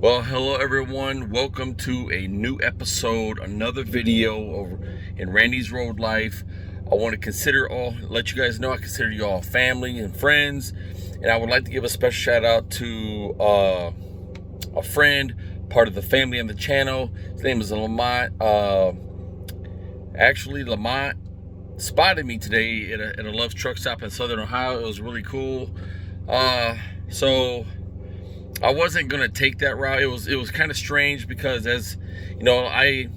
Well, hello everyone. Welcome to a new episode, another video in Randy's Road Life. I want to let you guys know I consider you all family and friends, and I would like to give a special shout out to a friend, part of the family on the channel. His name is Lamont. Lamont spotted me today at a Love's truck stop in Southern Ohio. It was really cool. So I wasn't gonna take that route. It was kind of strange because, as you know, I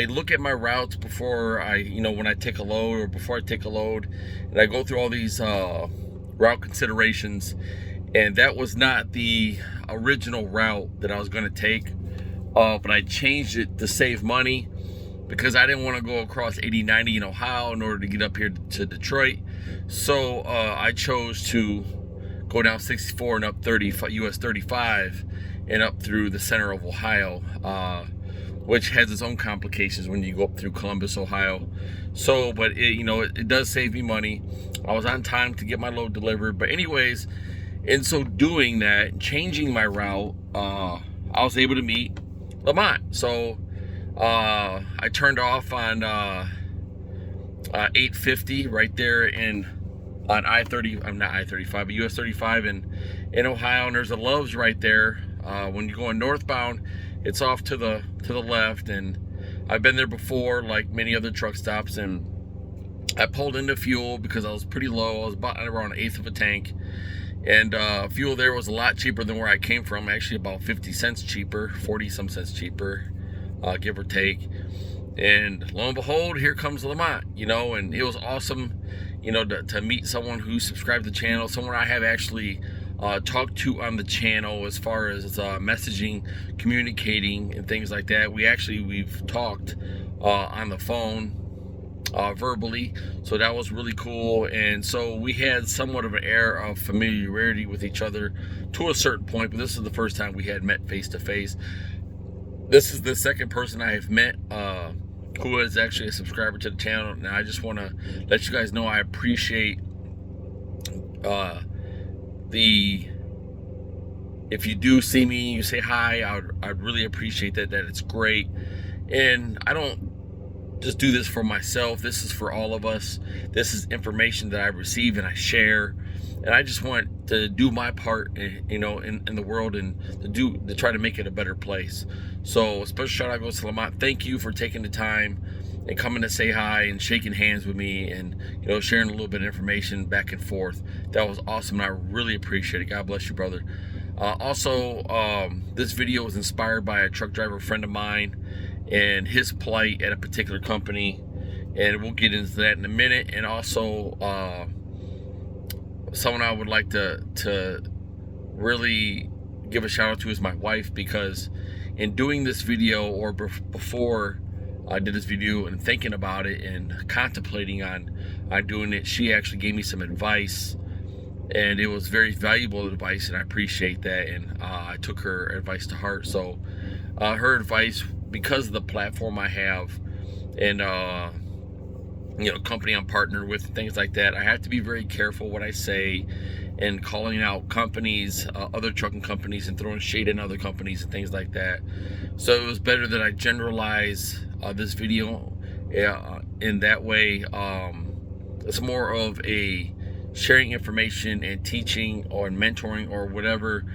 look at my routes before when I take a load or before I take a load, and I go through all these route considerations, and that was not the original route that I was gonna take, but I changed it to save money because I didn't want to go across 80-90 in Ohio in order to get up here to Detroit. So I chose to go down 64 and up US 35 and up through the center of Ohio, which has its own complications when you go up through Columbus, Ohio. So, but it does save me money. I was on time to get my load delivered. But anyways, in so doing that, changing my route, I was able to meet Lamont. So I turned off on 850 right there on I-30, I'm not I-35, but US 35 in Ohio, and there's a Love's right there. When you're going northbound, it's off to the left, and I've been there before, like many other truck stops, and I pulled into fuel because I was pretty low. I was about around an eighth of a tank, and fuel there was a lot cheaper than where I came from, actually about 50 cents cheaper, 40 some cents cheaper, give or take. And lo and behold, here comes Lamont, and it was awesome, to meet someone who subscribed to the channel, someone I have actually talked to on the channel as far as messaging, communicating, and things like that. We've talked on the phone, verbally, so that was really cool. And so we had somewhat of an air of familiarity with each other to a certain point, but this is the first time we had met face to face. This is the second person I have met who is actually a subscriber to the channel, and I just want to let you guys know I appreciate if you do see me, you say hi. I'd really appreciate that it's great. And I don't just do this for myself. This is for all of us. This is information that I receive and I share, and I just want to do my part, in the world, and to try to make it a better place. So a special shout out goes to Lamont. Thank you for taking the time and coming to say hi and shaking hands with me, and sharing a little bit of information back and forth. That was awesome, and I really appreciate it. God bless you, brother. Also, this video was inspired by a truck driver friend of mine and his plight at a particular company, and we'll get into that in a minute. And also someone I would like to really give a shout out to is my wife, because in doing this video, or before I did this video and thinking about it and contemplating on doing it, she actually gave me some advice, and it was very valuable advice, and I appreciate that. And I took her advice to heart. So her advice, because of the platform I have and company I'm partnered with, things like that, I have to be very careful what I say, and calling out companies, other trucking companies, and throwing shade in other companies and things like that. So it was better that I generalize this video in that way. It's more of a sharing information and teaching or mentoring or whatever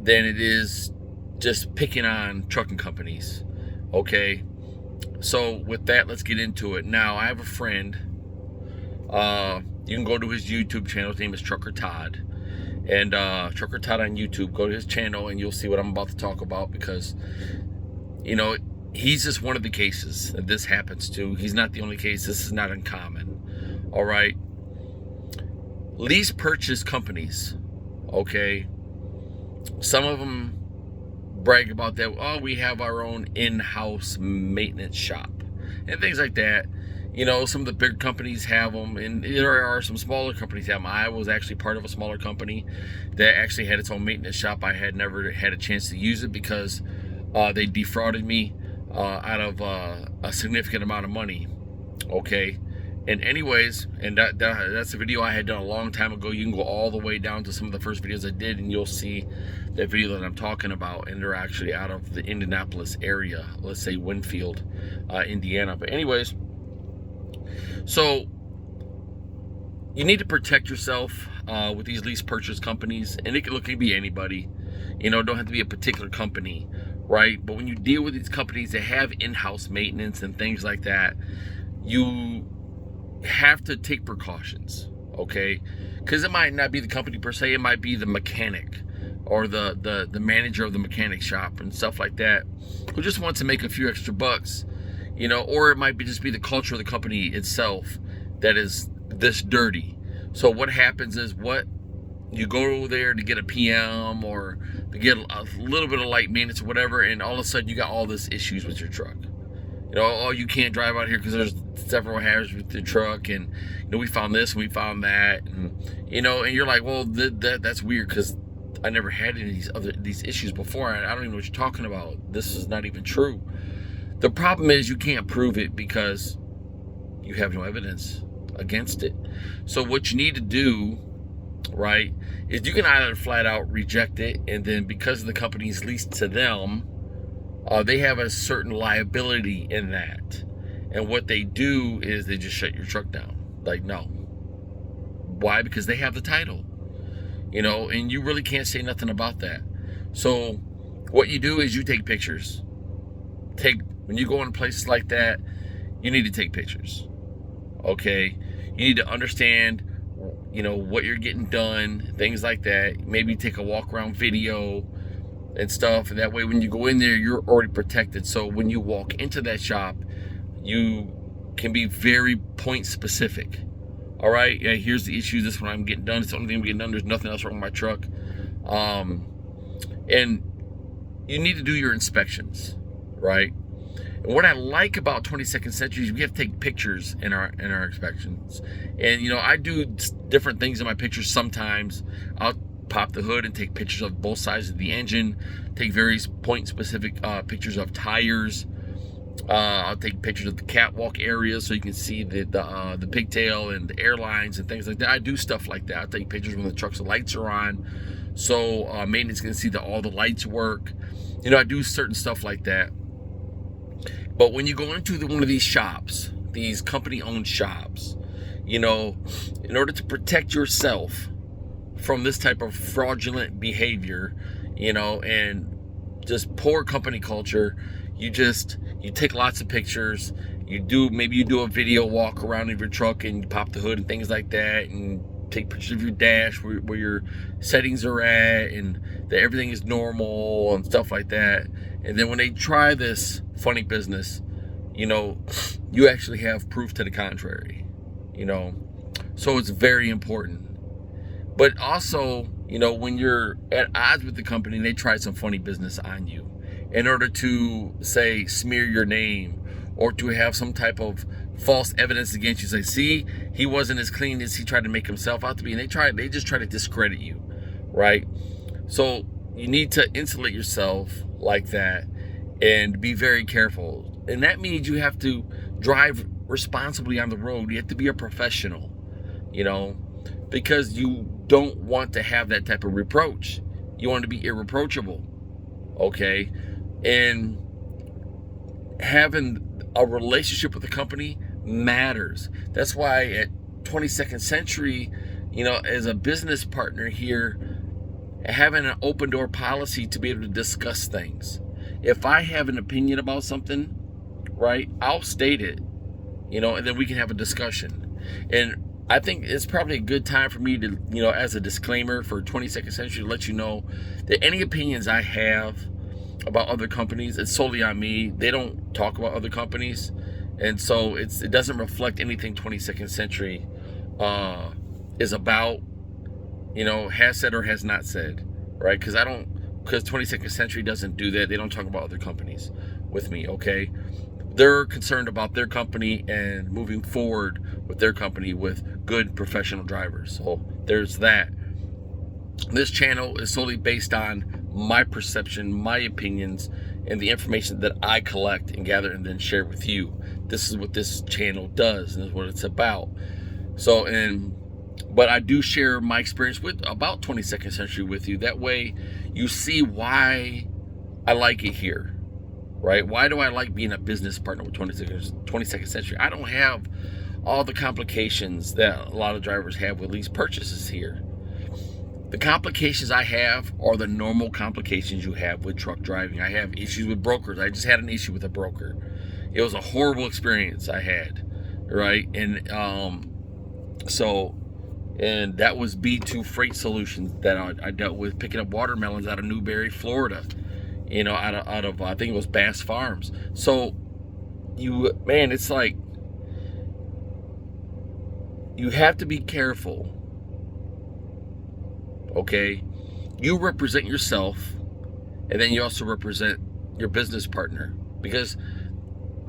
than it is just picking on trucking companies. Okay, so with that, let's get into it. Now, I have a friend. You can go to his YouTube channel. His name is Trucker Todd, and Trucker Todd on YouTube. Go to his channel and you'll see what I'm about to talk about, because he's just one of the cases that this happens to. He's not the only case. This is not uncommon. All right, lease purchase companies, okay, some of them brag about that. Oh, we have our own in-house maintenance shop and things like that. Some of the big companies have them, and there are some smaller companies that have them. I was actually part of a smaller company that actually had its own maintenance shop. I had never had a chance to use it because they defrauded me out of a significant amount of money. Okay, And anyways, and that's a video I had done a long time ago. You can go all the way down to some of the first videos I did, and you'll see that video that I'm talking about. And they're actually out of the Indianapolis area, let's say Winfield, Indiana. But anyways, so you need to protect yourself with these lease purchase companies, and it could be anybody. You know, don't have to be a particular company, right? But when you deal with these companies that have in-house maintenance and things like that, you have to take precautions, okay? Because it might not be the company per se, it might be the mechanic or the manager of the mechanic shop and stuff like that, who just wants to make a few extra bucks, you know, or it might be just be the culture of the company itself that is this dirty. So what happens is, you go there to get a PM or to get a little bit of light maintenance or whatever, and all of a sudden you got all this issues with your truck. You know, oh, you can't drive out here because there's several hazards with the truck, and you know, we found this and we found that, and you know, and you're like, well, that's weird because I never had any of these issues before. I don't even know what you're talking about. This is not even true. The problem is you can't prove it because you have no evidence against it. So what you need to do, right, is you can either flat out reject it, and then because the company's leased to them, they have a certain liability in that. And what they do is they just shut your truck down. Like, no. Why? Because they have the title. You know, and you really can't say nothing about that. So what you do is you take pictures. When you go in places like that, you need to take pictures. Okay? You need to understand, you know, what you're getting done, things like that. Maybe take a walk around video and stuff, and that way when you go in there, you're already protected. So when you walk into that shop, you can be very point specific. All right, yeah, here's the issue. This one I'm getting done. It's the only thing I'm getting done. There's nothing else wrong with my truck. And you need to do your inspections, right? And what I like about 22nd Century is we have to take pictures in our inspections. And you know, I do different things in my pictures. Sometimes I'll pop the hood and take pictures of both sides of the engine, take various point-specific pictures of tires. I'll take pictures of the catwalk area so you can see the pigtail and the airlines and things like that. I do stuff like that. I'll take pictures when the truck's lights are on, so maintenance can see that all the lights work. You know, I do certain stuff like that. But when you go into one of these shops, these company-owned shops, you know, in order to protect yourself from this type of fraudulent behavior, you know, and just poor company culture, you take lots of pictures. Maybe you do a video walk around of your truck and you pop the hood and things like that, and take pictures of your dash where your settings are at and that everything is normal and stuff like that. And then when they try this funny business, you know, you actually have proof to the contrary, you know. So it's very important. But also, you know, when you're at odds with the company and they try some funny business on you in order to, say, smear your name or to have some type of false evidence against you, say, see, he wasn't as clean as he tried to make himself out to be, and they just try to discredit you, right? So you need to insulate yourself like that and be very careful. And that means you have to drive responsibly on the road. You have to be a professional, you know, because you don't want to have that type of reproach. You want to be irreproachable, okay? And having a relationship with the company matters. That's why at 22nd Century, you know, as a business partner here, having an open door policy to be able to discuss things. If I have an opinion about something, right, I'll state it, you know, and then we can have a discussion. And I think it's probably a good time for me to, you know, as a disclaimer for 22nd Century, to let you know that any opinions I have about other companies, it's solely on me. They don't talk about other companies. And so it doesn't reflect anything 22nd Century is about, you know, has said or has not said, right? Because 22nd Century doesn't do that. They don't talk about other companies with me, okay? They're concerned about their company and moving forward with their company with good professional drivers. So there's that. This channel is solely based on my perception, my opinions, and the information that I collect and gather and then share with you. This is what this channel does, and this is what it's about. So, but I do share my experience with about 22nd Century with you. That way you see why I like it here, right? Why do I like being a business partner with 22nd Century? I don't have all the complications that a lot of drivers have with lease purchases here. The complications I have are the normal complications you have with truck driving. I have issues with brokers. I just had an issue with a broker. It was a horrible experience I had, right? And that was B2 Freight Solutions that I dealt with, picking up watermelons out of Newberry, Florida, out of I think it was Bass Farms. So it's like you have to be careful. Okay, you represent yourself, and then you also represent your business partner, because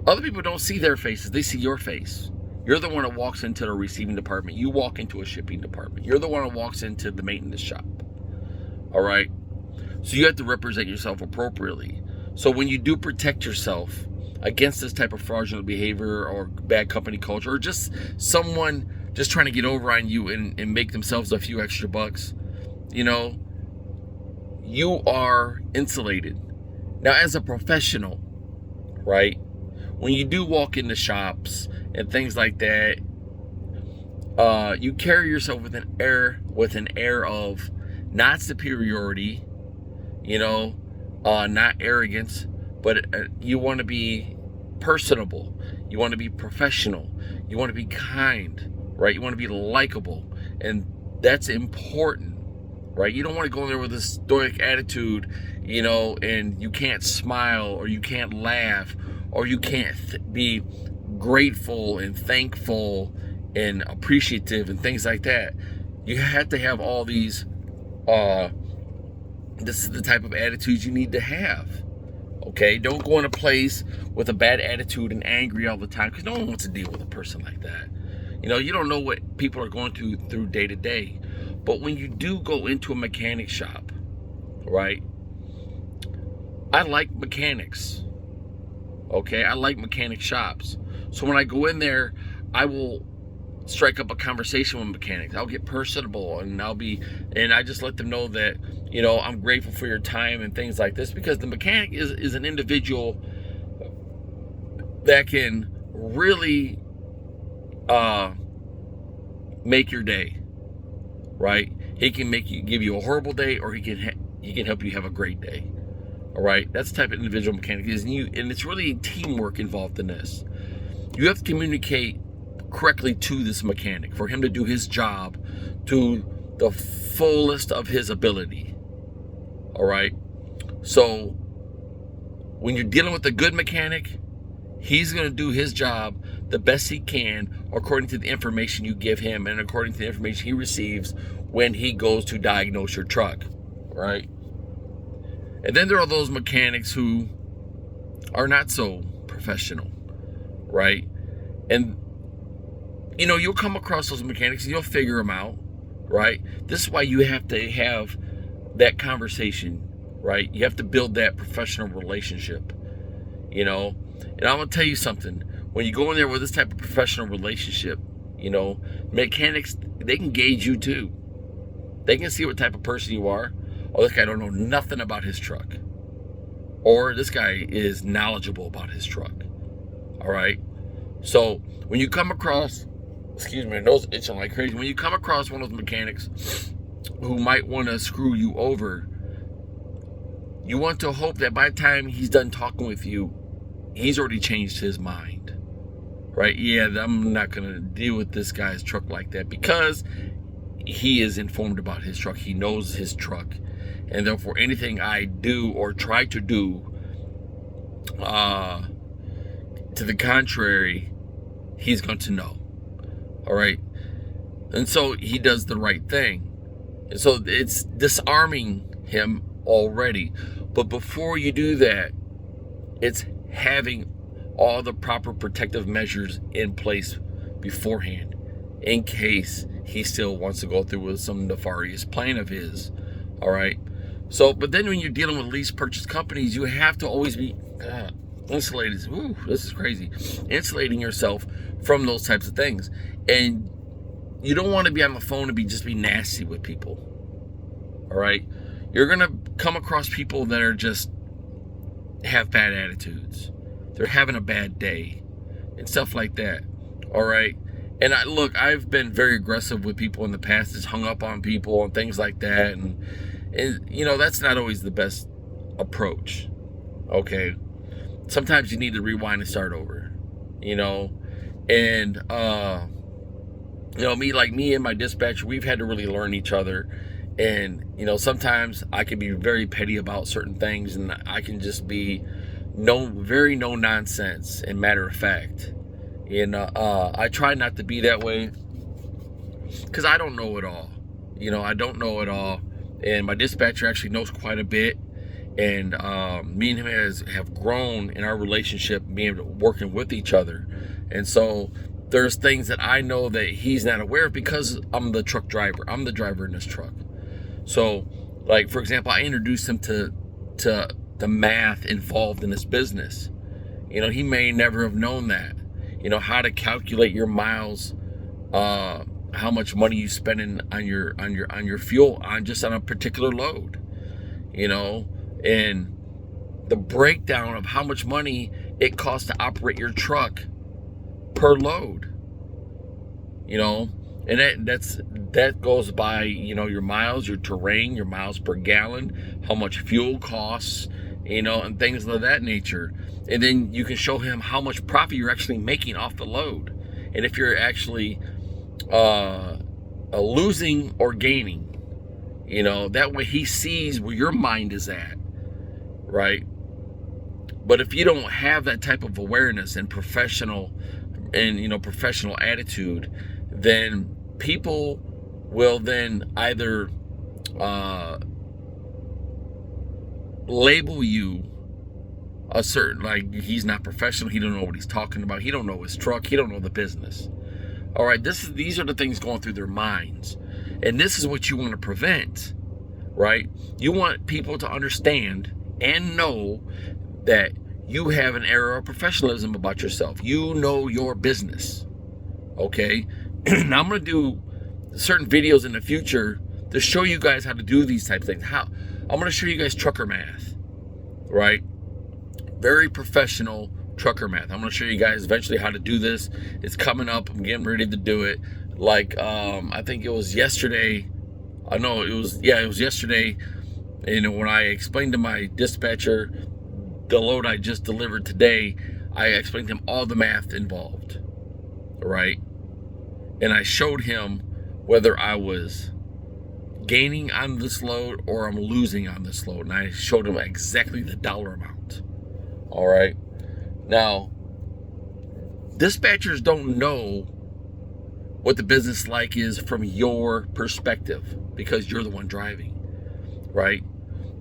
other people don't see their faces, they see your face. You're the one that walks into the receiving department. You walk into a shipping department. You're the one that walks into the maintenance shop. All right, so you have to represent yourself appropriately. So when you do protect yourself against this type of fraudulent behavior or bad company culture, or just someone just trying to get over on you and make themselves a few extra bucks, you are insulated. Now, as a professional, right, when you do walk into shops and things like that, you carry yourself with an air of not superiority, not arrogance, but you want to be personable. You want to be professional. You want to be kind, right? You want to be likable, and that's important. Right? You don't want to go in there with a stoic attitude, and you can't smile, or you can't laugh, or you can't be grateful and thankful and appreciative and things like that. You have to have all these, this is the type of attitudes you need to have. Okay? Don't go in a place with a bad attitude and angry all the time, because no one wants to deal with a person like that. You don't know what people are going through day to day. But when you do go into a mechanic shop, right? I like mechanics. Okay, I like mechanic shops. So when I go in there, I will strike up a conversation with mechanics. I'll get personable, and I just let them know that, I'm grateful for your time and things like this, because the mechanic is an individual that can really make your day. Right? He can give you a horrible day, or he can help you have a great day. All right? That's the type of individual mechanic is, and it's really teamwork involved in this. You have to communicate correctly to this mechanic for him to do his job to the fullest of his ability. All right? So when you're dealing with a good mechanic, he's going to do his job the best he can according to the information you give him and according to the information he receives when he goes to diagnose your truck, right? And then there are those mechanics who are not so professional, right? And, you'll come across those mechanics and you'll figure them out, right? This is why you have to have that conversation, right? You have to build that professional relationship, And I'm going to tell you something. When you go in there with this type of professional relationship, mechanics, they can gauge you too. They can see what type of person you are. Oh, this guy don't know nothing about his truck. Or this guy is knowledgeable about his truck. All right? So when you come across, my nose itching like crazy. When you come across one of those mechanics who might want to screw you over, you want to hope that by the time he's done talking with you, he's already changed his mind. Right? Yeah, I'm not going to deal with this guy's truck like that, because he is informed about his truck. He knows his truck. And therefore, anything I do or try to do to the contrary, he's going to know. All right? And so he does the right thing. And so it's disarming him already. But before you do that, it's having all the proper protective measures in place beforehand, in case he still wants to go through with some nefarious plan of his. All right. So, but then when you're dealing with lease purchase companies, you have to always be insulated. Ooh, this is crazy. Insulating yourself from those types of things. And you don't want to be on the phone and just be nasty with people. All right? You're going to come across people that are just have bad attitudes. They're having a bad day and stuff like that. All right? And I've been very aggressive with people in the past, just hung up on people and things like that. And that's not always the best approach. Okay? Sometimes you need to rewind and start over. And me and my dispatcher, we've had to really learn each other. And sometimes I can be very petty about certain things, and I can just be very no nonsense and matter of fact. And I try not to be that way, because I don't know it all. I don't know it all. And my dispatcher actually knows quite a bit. And me and him have grown in our relationship, working with each other. And so there's things that I know that he's not aware of, because I'm the truck driver. I'm the driver in this truck. So, like, for example, I introduced him to the math involved in this business. He may never have known that. How to calculate your miles, how much money you spending on your fuel on a particular load. And the breakdown of how much money it costs to operate your truck per load. And that goes by, your miles, your terrain, your miles per gallon, how much fuel costs, and things of that nature. And then you can show him how much profit you're actually making off the load. And if you're actually losing or gaining, that way he sees where your mind is at, right? But if you don't have that type of awareness and professional attitude, then people will then either label you a certain, like, he's not professional, he don't know what he's talking about, he don't know his truck, he don't know the business. All right, these are the things going through their minds, and this is what you want to prevent, right? You want people to understand and know that you have an air of professionalism about yourself. You know your business, okay? Now, I'm going to do certain videos in the future to show you guys how to do these type of things. I'm going to show you guys trucker math, right? Very professional trucker math. I'm going to show you guys eventually how to do this. It's coming up. I'm getting ready to do it. Like, I think it was yesterday. It was yesterday. When I explained to my dispatcher the load I just delivered today, I explained to him all the math involved, right? And I showed him whether I was gaining on this load or I'm losing on this load. And I showed him exactly the dollar amount. All right. Now, dispatchers don't know what the business like is from your perspective, because you're the one driving, right?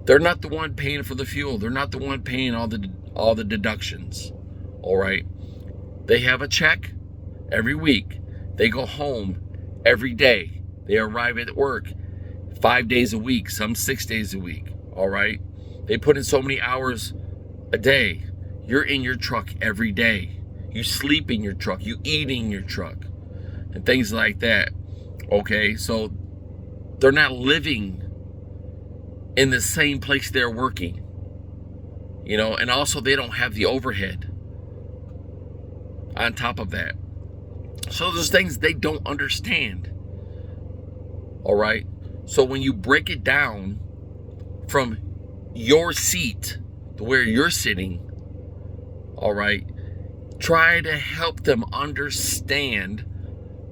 They're not the one paying for the fuel. They're not the one paying all the deductions. All right. They have a check every week. They go home every day. They arrive at work 5 days a week, some 6 days a week. All right. They put in so many hours a day. You're in your truck every day. You sleep in your truck. You eat in your truck, and things like that. Okay. So they're not living in the same place they're working, and also they don't have the overhead on top of that. So there's things they don't understand. All right. So when you break it down from your seat to where you're sitting, all right, try to help them understand.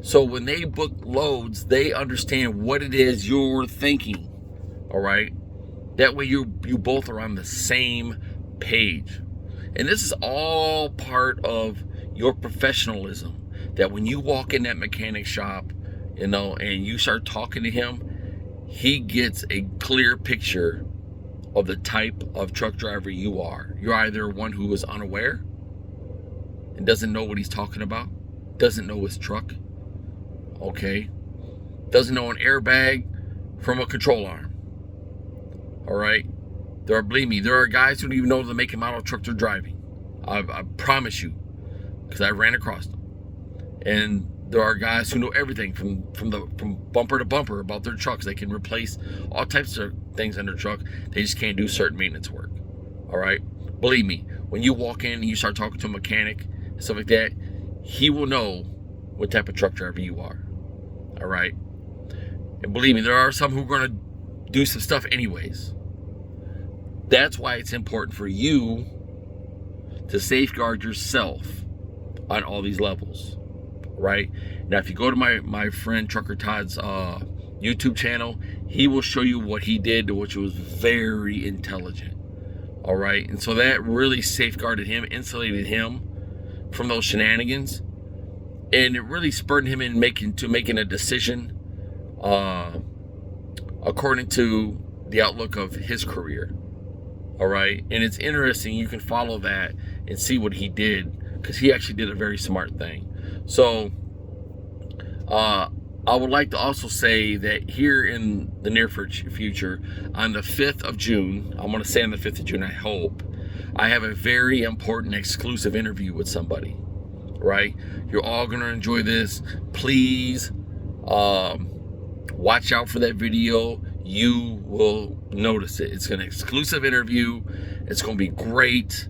So when they book loads, they understand what it is you're thinking. All right. That way you both are on the same page. And this is all part of your professionalism. That when you walk in that mechanic shop, and you start talking to him, he gets a clear picture of the type of truck driver you are. You're either one who is unaware and doesn't know what he's talking about, doesn't know his truck, okay, doesn't know an airbag from a control arm, All right. Believe me, there are guys who don't even know the make and model truck they're driving. I promise you, because I ran across them. And there are guys who know everything from bumper to bumper about their trucks. They can replace all types of things on their truck. They just can't do certain maintenance work. All right. Believe me, when you walk in and you start talking to a mechanic and stuff like that, he will know what type of truck driver you are. All right. And believe me, there are some who are going to do some stuff anyways. That's why it's important for you to safeguard yourself on all these levels, right? Now, if you go to my friend Trucker Todd's YouTube channel, he will show you what he did, which was very intelligent, all right? And so that really safeguarded him, insulated him from those shenanigans, and it really spurred him in making a decision according to the outlook of his career. All right. And it's interesting. You can follow that and see what he did, because he actually did a very smart thing. So I would like to also say that here in the near future, on the 5th of June, I'm going to say on the 5th of June, I hope, I have a very important exclusive interview with somebody. Right. You're all going to enjoy this. Please watch out for that video. You will notice it. It's an exclusive interview. It's going to be great,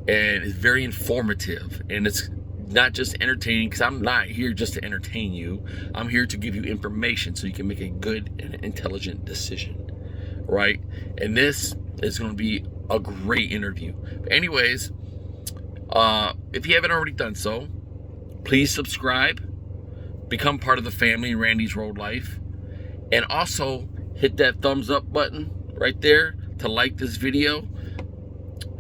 and it's very informative, and it's not just entertaining, because I'm not here just to entertain you. I'm here to give you information so you can make a good and intelligent decision, right? And this is going to be a great interview. But anyways, if you haven't already done so, please subscribe, become part of the family, Randy's Road Life, and also hit that thumbs up button right there to like this video,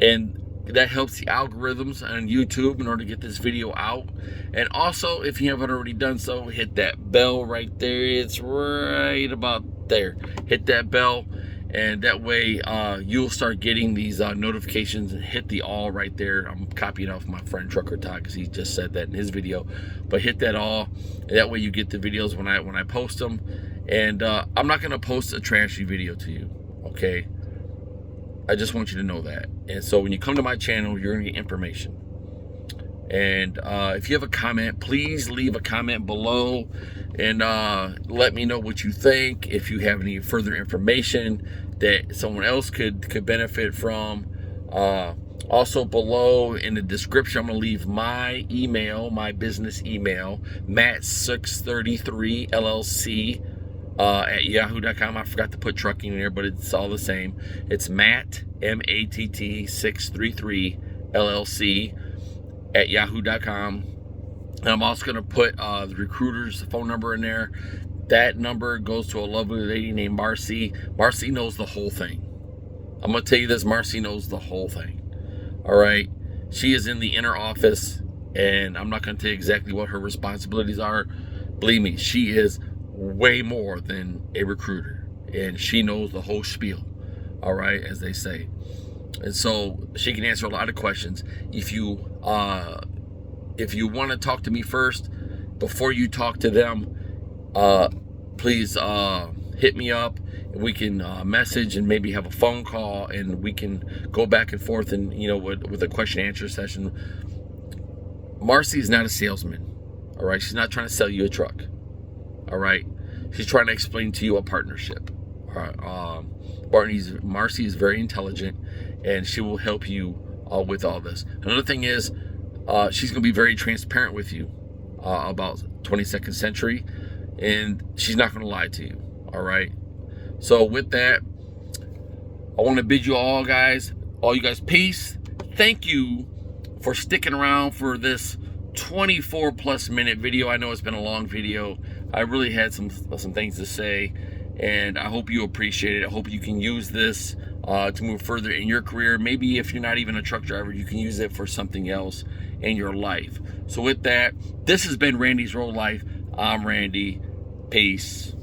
and that helps the algorithms on YouTube in order to get this video out. And also, if you haven't already done so, hit that bell right there. It's right about there. Hit that bell, and that way you'll start getting these notifications, and hit the all right there. I'm copying off my friend Trucker Todd, because he just said that in his video. But hit that all, and that way you get the videos when I post them. And I'm not going to post a trashy video to you, okay? I just want you to know that. And so when you come to my channel, you're going to get information. And if you have a comment, please leave a comment below, and let me know what you think. If you have any further information that someone else could benefit from. Also below in the description, I'm going to leave my email, my business email, Matt633LLC at yahoo.com. I forgot to put trucking in there, but it's all the same. It's Matt, M-A-T-T 633 LLC at yahoo.com. And I'm also going to put the recruiter's phone number in there. That number goes to a lovely lady named Marcy. Marcy knows the whole thing. I'm going to tell you this, Marcy knows the whole thing. All right. She is in the inner office, and I'm not going to tell you exactly what her responsibilities are. Believe me, she is way more than a recruiter, and she knows the whole spiel, all right, as they say. And so she can answer a lot of questions. If you want to talk to me first before you talk to them, please hit me up, and we can message and maybe have a phone call, and we can go back and forth, and with a question and answer session. Marcy is not a salesman, all right? She's not trying to sell you a truck. All right, she's trying to explain to you a partnership. All right, Marcy is very intelligent, and she will help you with all this. Another thing is, she's going to be very transparent with you about 22nd Century, and she's not going to lie to you. All right. So with that, I want to bid you all guys, peace. Thank you for sticking around for this 24 plus minute video. I know it's been a long video. I really had some things to say, and I hope you appreciate it. I hope you can use this to move further in your career. Maybe if you're not even a truck driver, you can use it for something else in your life. So with that, this has been Randy's Road Life. I'm Randy. Peace.